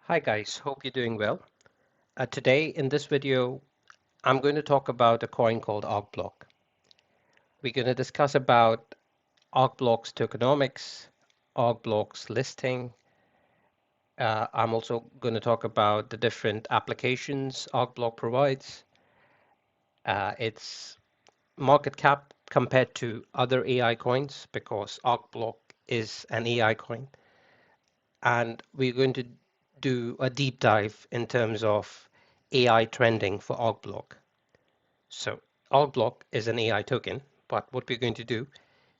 Hi guys, hope you're doing well. Today in this video, I'm going to talk about a coin called Arcblock. We're going to discuss about Arcblock's tokenomics, Arcblock's listing. I'm also going to talk about the different applications Arcblock provides, its market cap compared to other AI coins because Arcblock is an AI coin. And we're going to do a deep dive in terms of AI trending for Arcblock. So Arcblock is an AI token, but what we're going to do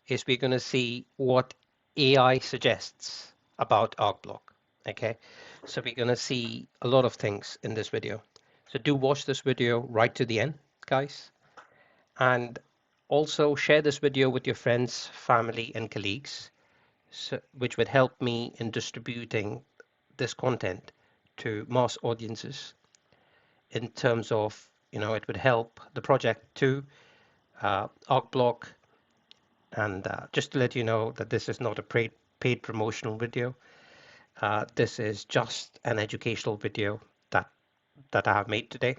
is we're going to see what AI suggests about Arcblock. Okay, so we're going to see a lot of things in this video. So do watch this video right to the end, guys, and also share this video with your friends, family, and colleagues, which would help me in distributing this content to mass audiences in terms of, it would help the project too, Arcblock. And just to let you know that this is not a paid promotional video. This is just an educational video that I have made today.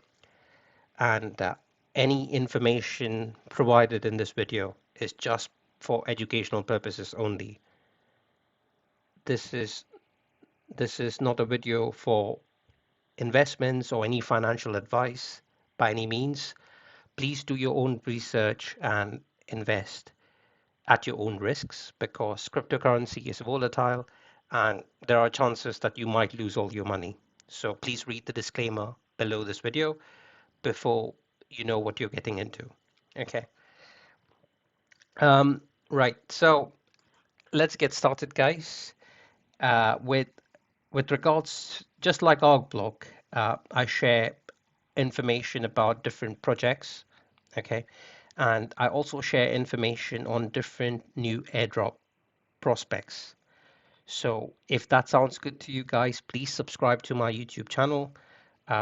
And any information provided in this video is just for educational purposes only. This is not a video for investments or any financial advice by any means. Please do your own research and invest at your own risks because cryptocurrency is volatile and there are chances that you might lose all your money. So please read the disclaimer below this video before you know what you're getting into. Okay. Right. So let's get started, guys. With regards, just like Arcblock, I share information about different projects. Okay. And I also share information on different new airdrop prospects. So if that sounds good to you guys, please subscribe to my YouTube channel,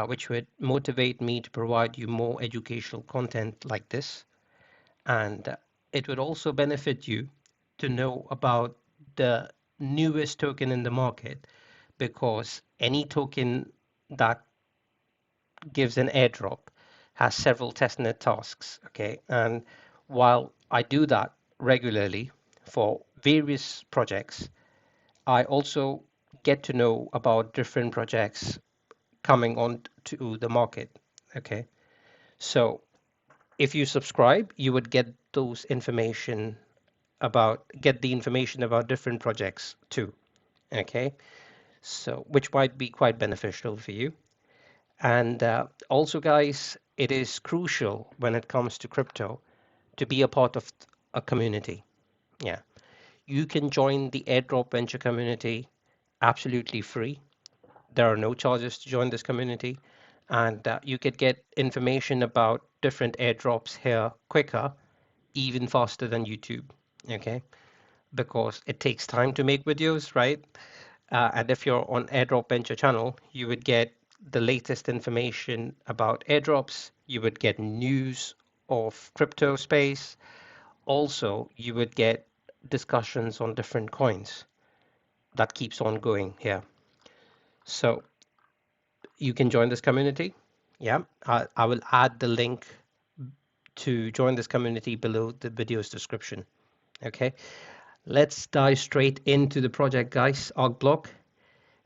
which would motivate me to provide you more educational content like this. And it would also benefit you to know about the newest token in the market because any token that gives an airdrop has several testnet tasks. Okay. And while I do that regularly for various projects, I also get to know about different projects coming on to the market. Okay. So if you subscribe, you would get get the information about different projects too. Okay. So which might be quite beneficial for you. And also, guys, it is crucial when it comes to crypto to be a part of a community. Yeah. You can join the Airdrop Venture community absolutely free. There are no charges to join this community, and you could get information about different airdrops here quicker, even faster than YouTube. Okay, because it takes time to make videos, right? And if you're on Airdrop Venture channel, you would get the latest information about airdrops. You would get news of crypto space. Also, you would get discussions on different coins that keeps on going here. So you can join this community. Yeah, I will add the link to join this community below the video's description. Okay, let's dive straight into the project, guys. Arcblock.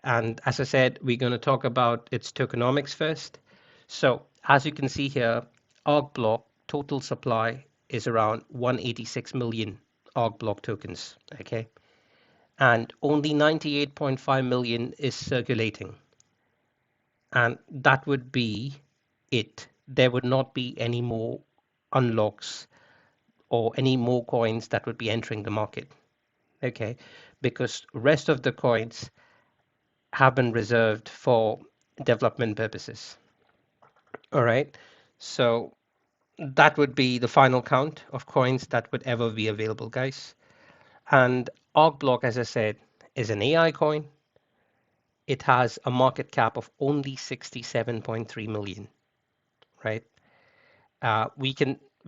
And as I said, we're going to talk about its tokenomics first. So as you can see here, Arcblock total supply is around 186 million Arcblock tokens. Okay, and only 98.5 million is circulating. And that would be it. There would not be any more unlocks or any more coins that would be entering the market. Okay, because rest of the coins have been reserved for development purposes. All right, so that would be the final count of coins that would ever be available, guys. And Arcblock, as I said, is an AI coin. It has a market cap of only 67.3 million, right? We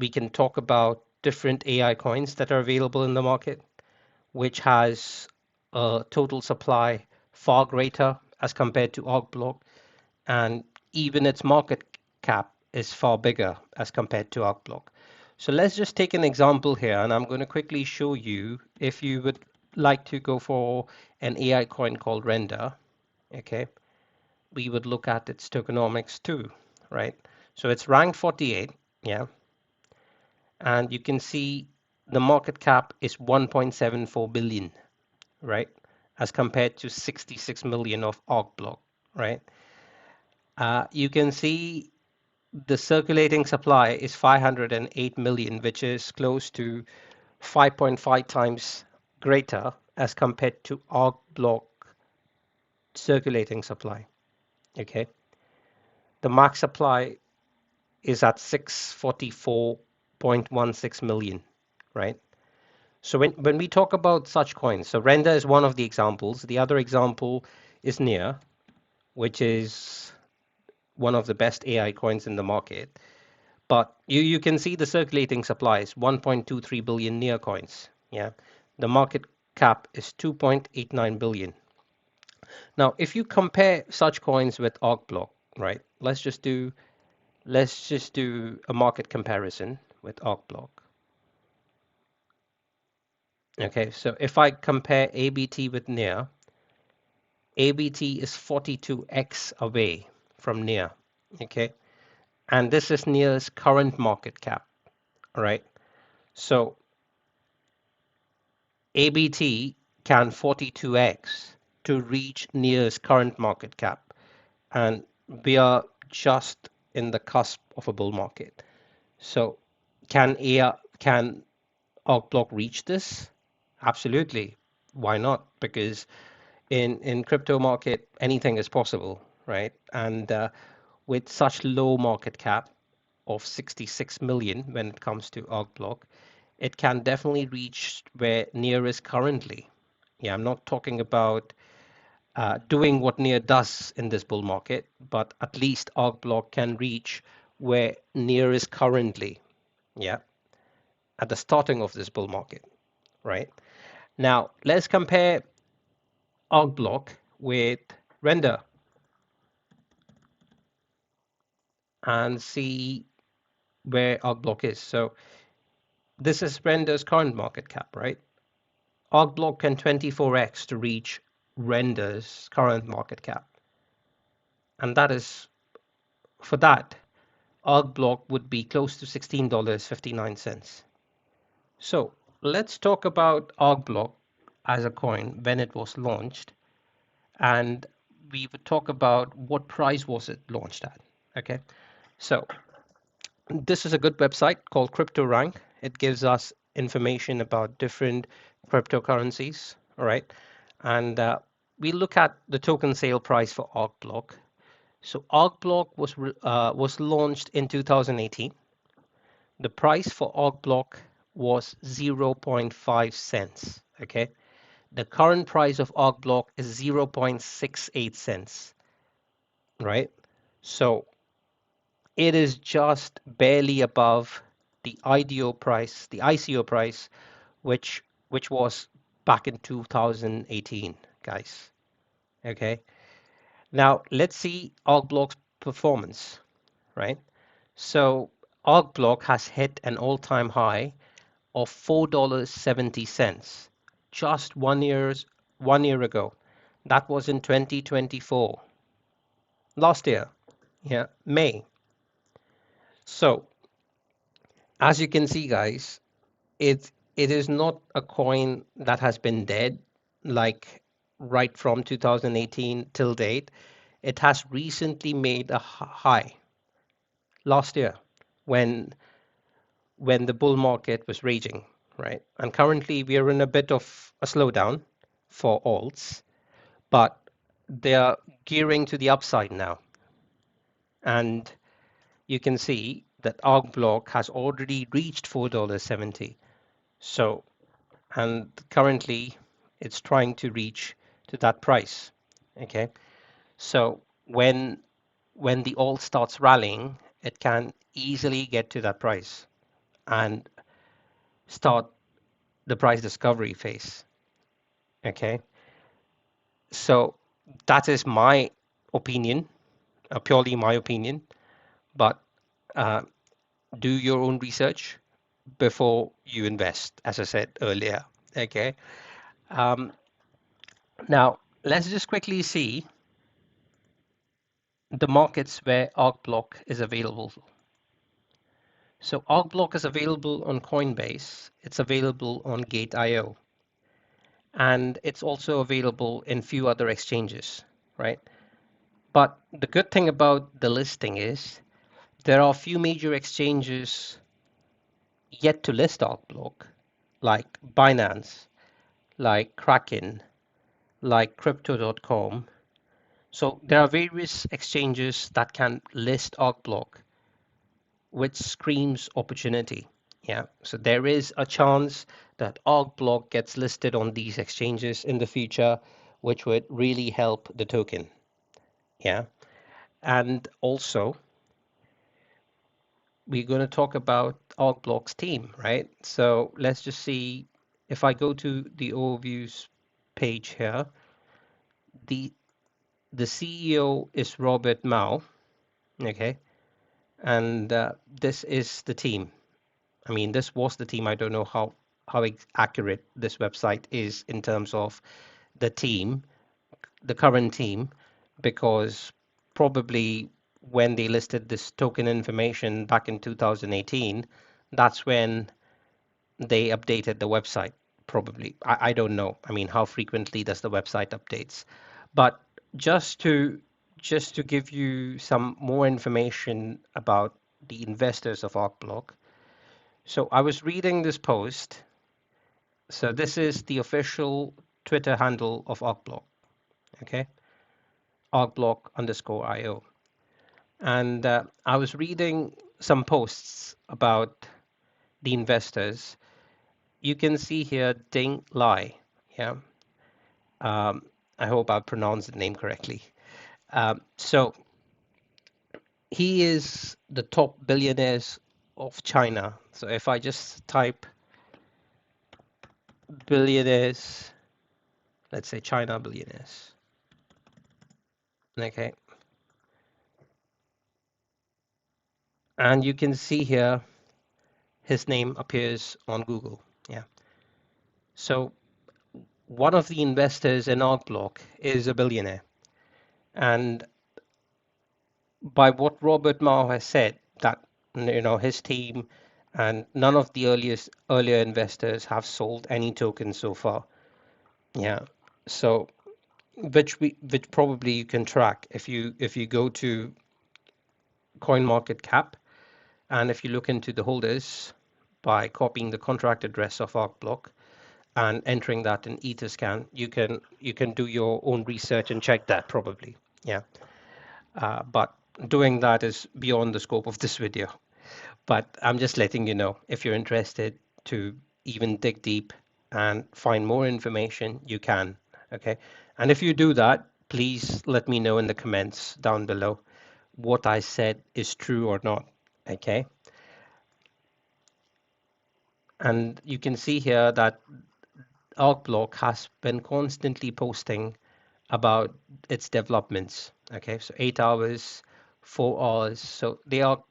can talk about different AI coins that are available in the market, which has a total supply far greater as compared to Arcblock, and even its market cap is far bigger as compared to Arcblock. So let's just take an example here, and I'm going to quickly show you if you would like to go for an AI coin called Render, okay, we would look at its tokenomics too, right? So it's ranked 48, yeah, and you can see the market cap is 1.74 billion, right, as compared to 66 million of Arcblock, right? You can see the circulating supply is 508 million, which is close to 5.5 times greater as compared to Arcblock circulating supply. Okay, the max supply is at 644.16 million, right? So when we talk about such coins, so Render is one of the examples. The other example is Near, which is one of the best AI coins in the market. But you can see the circulating supply is 1.23 billion Near coins. Yeah, the market cap is 2.89 billion. Now, if you compare such coins with Arcblock, right? Let's just do a market comparison with Arcblock. Okay, so if I compare ABT with Near, ABT is 42x away from Near. Okay, and this is Near's current market cap. All right, so ABT can 42x to reach Near's current market cap, and we are just in the cusp of a bull market. So can Arcblock reach this? Absolutely. Why not? Because in crypto market anything is possible, right? And with such low market cap of 66 million when it comes to Arcblock, it can definitely reach where Near is currently. Yeah, I'm not talking about doing what Near does in this bull market, but at least Arcblock can reach where Near is currently. Yeah, at the starting of this bull market, right? Now, let's compare Arcblock with Render and see where Arcblock is. So this is Render's current market cap, right? Arcblock can 24x to reach Render's current market cap. And that is, for that, Arcblock would be close to $16.59. So let's talk about Arcblock as a coin when it was launched, and we would talk about what price was it launched at. Okay, so this is a good website called CryptoRank. It gives us information about different cryptocurrencies. All right, and we look at the token sale price for Arcblock. So Arcblock was launched in 2018. The price for Arcblock was zero point 0.5 cents. Okay, the current price of Arcblock is 0.68 cents. Right, so it is just barely above the ICO price, which was back in 2018, guys. Okay. Now let's see Arcblock's performance, right? So Arcblock has hit an all-time high of $4.70 just 1 year ago. That was in 2024, last year, yeah, May. So as you can see, guys, it is not a coin that has been dead like right from 2018 till date. It has recently made a high last year when the bull market was raging, right? And currently we are in a bit of a slowdown for alts, but they are gearing to the upside now. And you can see that Arcblock has already reached $4.70. So, and currently it's trying to reach to that price. Okay. So when the alt starts rallying, it can easily get to that price and start the price discovery phase. Okay. So That is my opinion, purely my opinion, but uh, do your own research before you invest, as I said earlier. Okay. Um, Now, let's just quickly see the markets where Arcblock is available. So Arcblock is available on Coinbase, it's available on Gate.io, and it's also available in few other exchanges, right? But the good thing about the listing is there are a few major exchanges yet to list Arcblock, like Binance, like Kraken, like Crypto.com. So there are various exchanges that can list Arcblock, which screams opportunity. Yeah, so there is a chance that Arcblock gets listed on these exchanges in the future, which would really help the token. Yeah, and also we're going to talk about Arcblock's team, right? So let's just see if I go to the overviews page here. The the CEO is Robert Mao, okay, and this is the team. I mean, this was the team. I don't know how accurate this website is in terms of the team, the current team, because probably when they listed this token information back in 2018, that's when they updated the website. Probably, I don't know. I mean, how frequently does the website updates? But just to just to give you some more information about the investors of Arcblock, so I was reading this post. So this is the official Twitter handle of Arcblock, okay? Arcblock_IO. And I was reading some posts about the investors. You can see here Ding Lai, yeah? Um, I hope I pronounced the name correctly. So he is the top billionaires of China. So if I just type billionaires, let's say China billionaires, okay? And you can see here his name appears on Google. Yeah. So one of the investors in Arcblock is a billionaire. And by what Robert Mao has said, that his team and none of the earlier investors have sold any tokens so far. Yeah. So which probably you can track if you go to CoinMarketCap and if you look into the holders by copying the contract address of Arcblock and entering that in Etherscan, you can do your own research and check that probably. Yeah, but doing that is beyond the scope of this video. But I'm just letting you know if you're interested to even dig deep and find more information, you can. Okay, and if you do that, please let me know in the comments down below what I said is true or not. Okay, and you can see here that Arcblock has been constantly posting about its developments. Okay, so 8 hours, 4 hours. So they are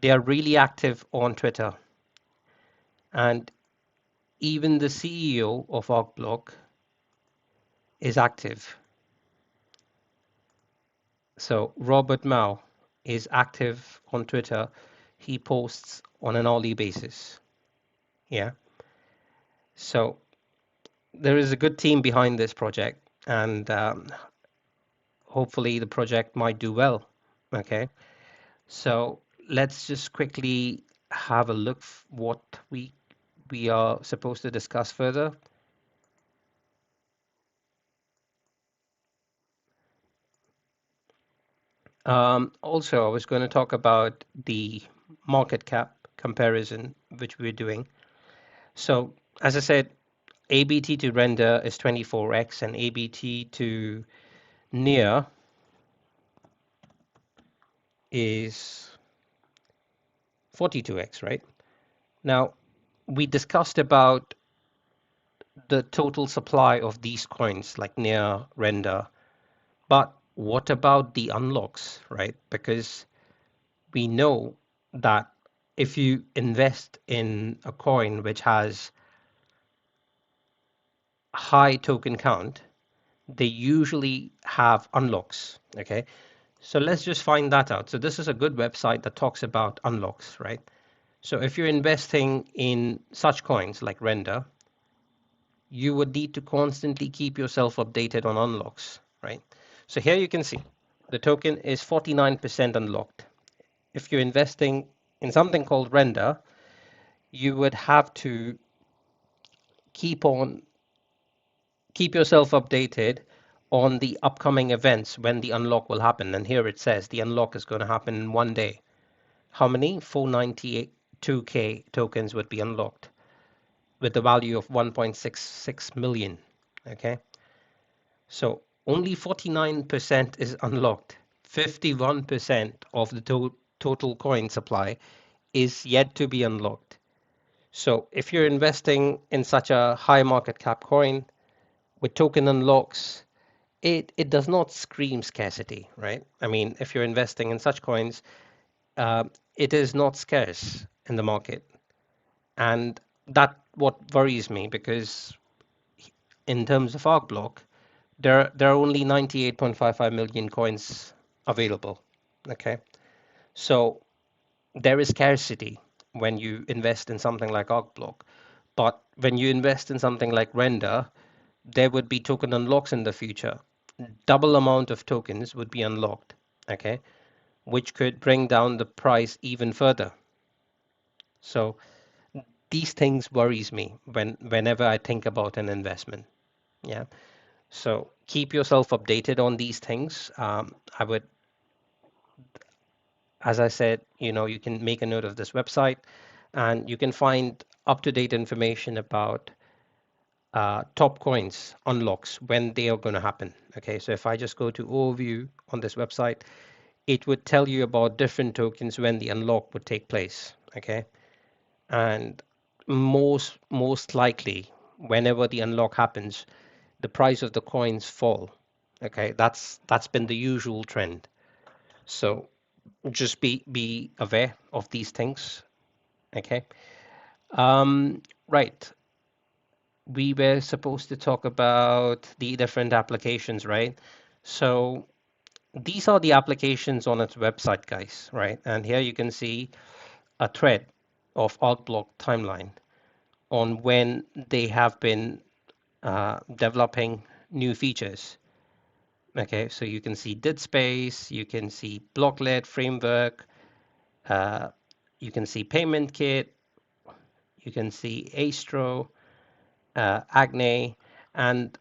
really active on Twitter, and even the CEO of Arcblock is active. So Robert Mao is active on Twitter. He posts on an hourly basis. Yeah. So there is a good team behind this project, and hopefully the project might do well. Okay. So let's just quickly have a look what we are supposed to discuss further. Also, I was going to talk about the market cap comparison, which we're doing. So, as I said, ABT to render is 24x and ABT to near is 42x, right? Now, we discussed about the total supply of these coins like near, render, But what about the unlocks, right? Because we know that if you invest in a coin which has high token count, they usually have unlocks. Okay, so let's just find that out. So this is a good website that talks about unlocks, right? So if you're investing in such coins like Render, you would need to constantly keep yourself updated on unlocks, right? So here you can see the token is 49% unlocked. If you're investing in something called Render, you would have to keep on keep yourself updated on the upcoming events when the unlock will happen. And here it says the unlock is going to happen in 1 day. How many? 492k tokens would be unlocked with the value of 1.66 million. Okay, so only 49% is unlocked. 51% of the total coin supply is yet to be unlocked. So if you're investing in such a high market cap coin with token unlocks, it does not scream scarcity, right? I mean, if you're investing in such coins, it is not scarce in the market, and that what worries me because in terms of Arcblock, there are only 98.55 million coins available. Okay, so there is scarcity when you invest in something like Arcblock, but when you invest in something like Render, there would be token unlocks in the future. Double amount of tokens would be unlocked, okay, which could bring down the price even further. So these things worries me whenever I think about an investment. Yeah. So keep yourself updated on these things. I would, as I said, you can make a note of this website, and you can find up-to-date information about top coins unlocks when they are going to happen. Okay, so if I just go to overview on this website, it would tell you about different tokens when the unlock would take place. Okay, and most likely, whenever the unlock happens, the price of the coins fall. Okay, that's been the usual trend. So just be aware of these things. Okay. Right. We were supposed to talk about the different applications, right? So these are the applications on its website, guys, right? And here you can see a thread of Arcblock timeline on when they have been developing new features. Okay, so you can see did space, you can see blocklet framework, uh, you can see payment kit, you can see Astro, Agne, and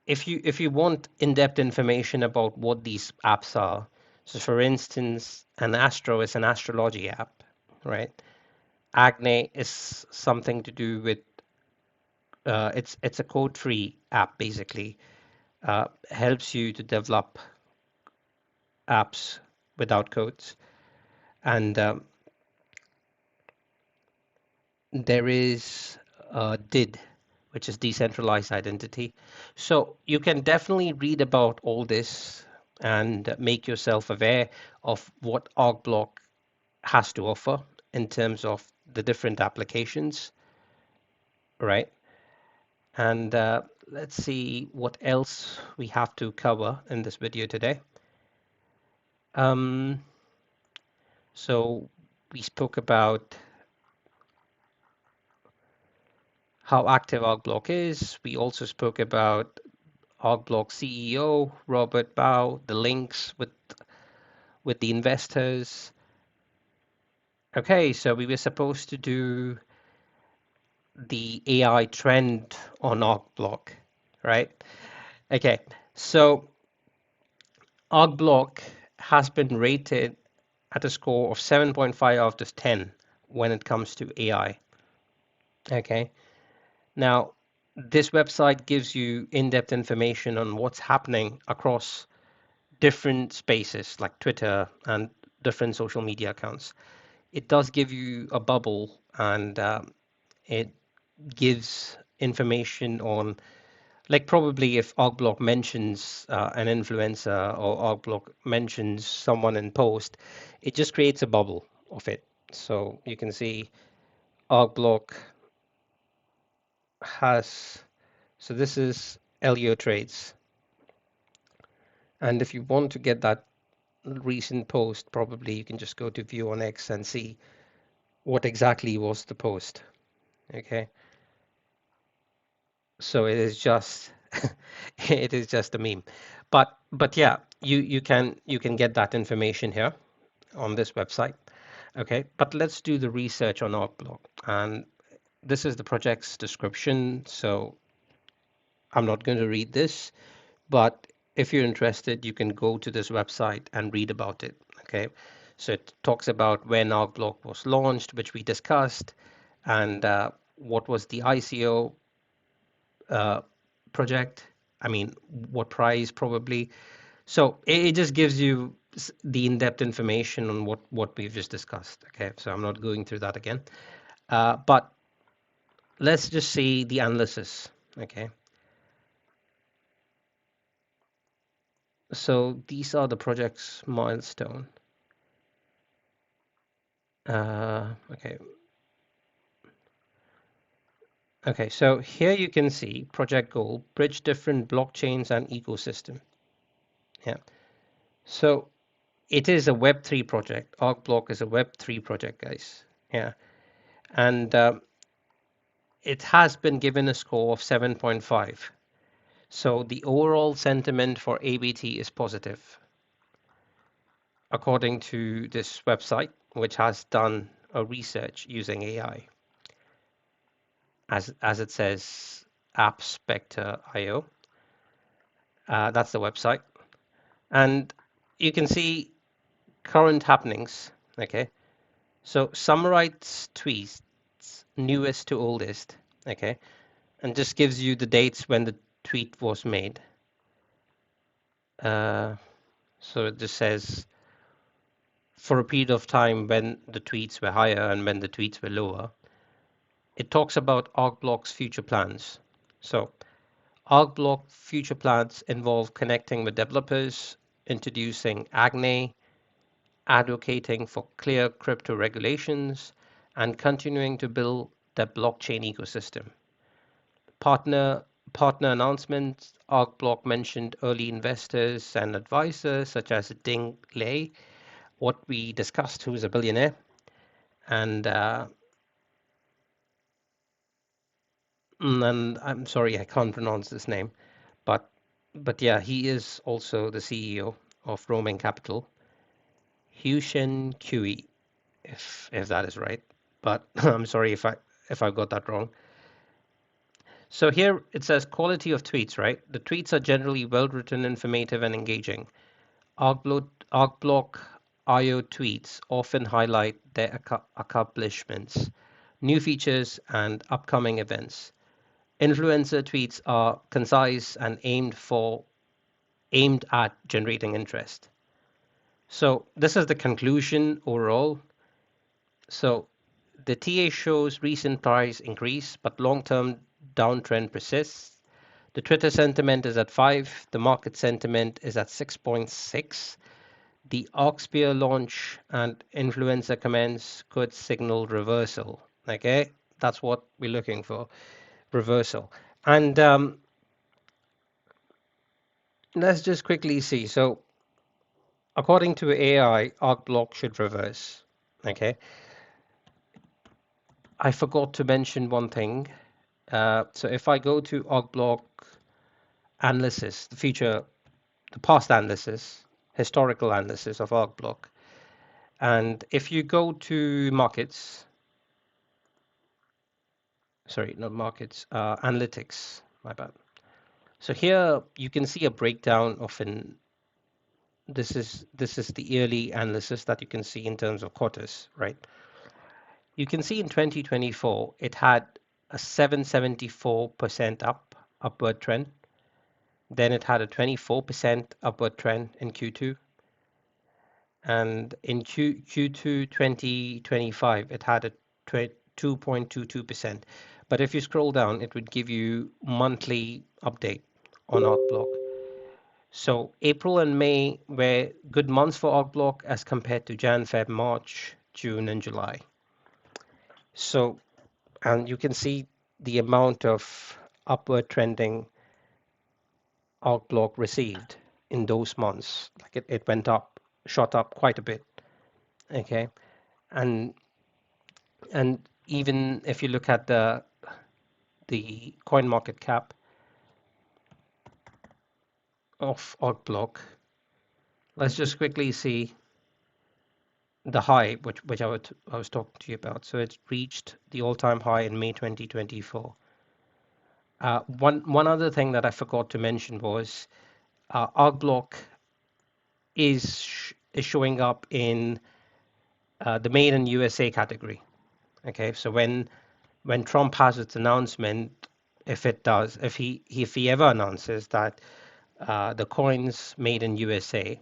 if you want in-depth information about what these apps are, so for instance, an Astro is an astrology app, right? Agne is something to do with it's a code-free app basically. Helps you to develop apps without codes, and there is DID, which is decentralized identity. So you can definitely read about all this and make yourself aware of what Arcblock has to offer in terms of the different applications, right? And let's see what else we have to cover in this video today. Um, so we spoke about how active Arcblock is. We also spoke about Arcblock CEO Robert Bao, the links with the investors. Okay, so we were supposed to do the AI trend on Arcblock, right? Okay, so Arcblock has been rated at a score of 7.5 out of 10 when it comes to AI. Okay, now this website gives you in-depth information on what's happening across different spaces like Twitter and different social media accounts. It does give you a bubble, and it gives information on Like probably if Arcblock mentions an influencer or Arcblock mentions someone in post, it just creates a bubble of it. So you can see Arcblock has, so this is LEO trades. And if you want to get that recent post, probably you can just go to view on X and see what exactly was the post. Okay. So it is just it is just a meme. But yeah, you can get that information here on this website. Okay, but let's do the research on Artblock. And this is the project's description, so I'm not going to read this, but if you're interested, you can go to this website and read about it. Okay, so it talks about when Artblock was launched, which we discussed, and what was the ICO uh, project. I mean, what price probably. So it just gives you the in-depth information on what we've just discussed. Okay, so I'm not going through that again. But let's just see the analysis. Okay, so these are the project's milestone. Okay. Okay, so here you can see project goal, bridge different blockchains and ecosystem. Yeah. So it is a Web3 project. Arcblock is a Web3 project, guys. Yeah. And it has been given a score of 7.5. So the overall sentiment for ABT is positive, according to this website, which has done a research using AI, as it says, App Spectre IO. That's the website, and you can see current happenings. Okay, so summarize tweets, newest to oldest. Okay, and just gives you the dates when the tweet was made. So it just says for a period of time when the tweets were higher and when the tweets were lower. It talks about Arcblock's future plans. So Arcblock future plans involve connecting with developers, introducing AGNE, advocating for clear crypto regulations, and continuing to build the blockchain ecosystem. Partner partner announcements. Arcblock mentioned early investors and advisors such as Ding Lei, what we discussed, who is a billionaire, and I'm sorry I can't pronounce this name, but yeah, he is also the CEO of Roaming Capital, Hushen Kui, if that is right. But I'm sorry if I got that wrong. So here it says quality of tweets, right? The tweets are generally well written, informative, and engaging. Arcblock IO tweets often highlight their accomplishments, new features, and upcoming events. Influencer tweets are concise and aimed at generating interest. So this is the conclusion overall. So the TA shows recent price increase, but long-term downtrend persists. The Twitter sentiment is at 5. The market sentiment is at 6.6. The Oxpear launch and influencer comments could signal reversal. Okay, that's what we're looking for, reversal. And let's just quickly see. So according to AI, Arcblock should reverse. Okay, I forgot to mention one thing. So if I go to Arcblock analysis, the past analysis, historical analysis of Arcblock, and if you go to markets, sorry, not markets, analytics, my bad. So here you can see a breakdown of an. This is the yearly analysis that you can see in terms of quarters, right? You can see in 2024, it had a 774% upward trend. Then it had a 24% upward trend in Q2. And in Q2 2025, it had a 2.22%. But if you scroll down, it would give you monthly update on Arcblock. So April and May were good months for Arcblock as compared to Jan, Feb, March, June, and July. So, and you can see the amount of upward trending Arcblock received in those months. Like it went up, shot up quite a bit. Okay, and even if you look at the coin market cap of Arcblock, let's just quickly see the high, which I was talking to you about. So it's reached the all-time high in May 2024. One other thing that I forgot to mention was Arcblock is showing up in the Made in USA category. Okay, so when Trump has its announcement, if he ever announces that the coins made in USA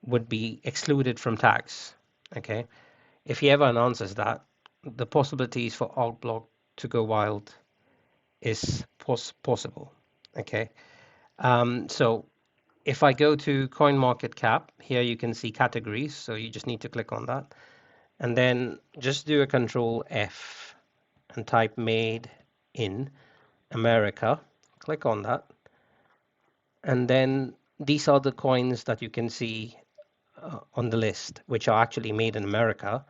would be excluded from tax, okay, if he ever announces that, the possibilities for Arcblock to go wild is possible. Okay, so if I go to coin market cap, here you can see categories, so you just need to click on that, and then just do a Control F and type made in America. Click on that, and then these are the coins that you can see on the list, which are actually made in America.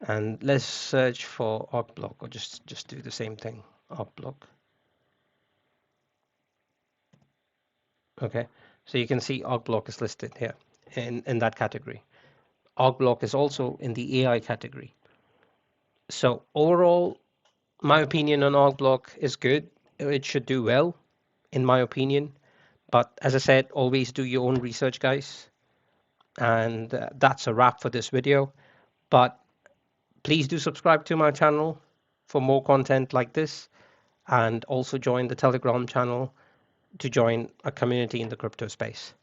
And let's search for Arcblock, or just do the same thing, Arcblock. Okay, so you can see Arcblock is listed here in that category. Arcblock is also in the AI category. So overall, my opinion on Arcblock is good. It should do well, in my opinion. But as I said, always do your own research, guys. And that's a wrap for this video. But please do subscribe to my channel for more content like this, and also join the Telegram channel to join a community in the crypto space.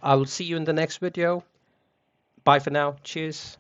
I will see you in the next video. Bye for now. Cheers.